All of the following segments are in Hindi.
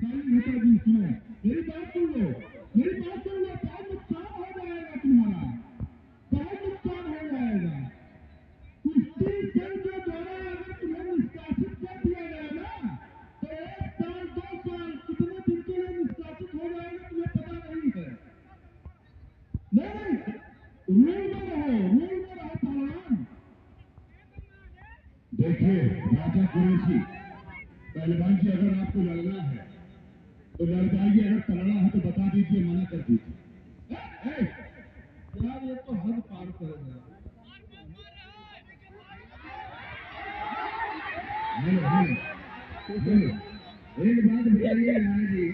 नेताजी सुनो, मेरी बात सुन लो, मेरी बात सुन लो। बहुत नुकसान हो जाएगा तुम्हारा, बहुत नुकसान हो जाएगा। कुश्ती संघ के द्वारा अगर तुम्हें निष्कासित कर दिया गया ना, तो 1 साल 2 साल कितने दिन के लिए निष्कासित हो जाएगा तुम्हें पता नहीं है। नहीं, रूल में रहो पहलवान। देखिए राजा कुरैशी, पहलवान जी अगर आपको लड़ना है तो लड़ जाइए, अगर तलना है तो बता दीजिए, मना कर दीजिए। यार ये तो हद पार कर रहे हैं। एक बात बताइए राणा जी,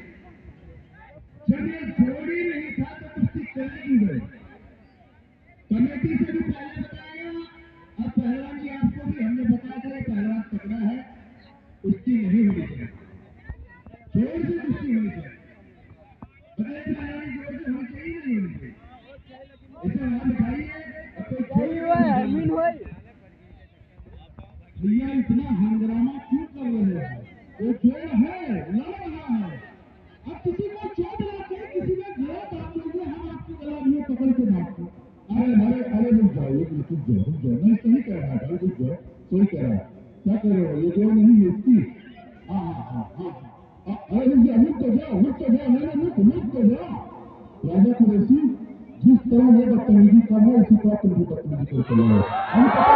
जब ये जोड़ी नहीं था तो कुश्ती चलेगी गई, कमेटी से भी पहले बताया। अब पहलवान जी आपको भी हमने बता दिया, पहलवान तगड़ा है, कुश्ती नहीं होनी चाहिए, जोर से कुश्ती होनी चाहिए। बड़े पहलवान जोर से होनी चाहिए, नहीं होनी चाहिए, इसे आप बताइए। भैया इतना हंगामा क्यों कर रहे हैं? वो जोर है, लड़ रहा है। अब किसी को चोट लग गई, किसी ने गला दाब लीजिए, हम आपको गला दिए पकड़ के भागते। अरे रुक जाओ, रुक जाओ, मैं सही कह रहा था, रुक जाओ, सही कह रहा है। क्या कर रहे हो? ये जोर नहीं है इसकी। अरे रुक तो जाओ, रुक तो जाओ। राजा कुरैशी, जिस तरह ये बदतमीजी कर रहे, इसी तरह तुम भी बदतमीजी करते रहो। हम पता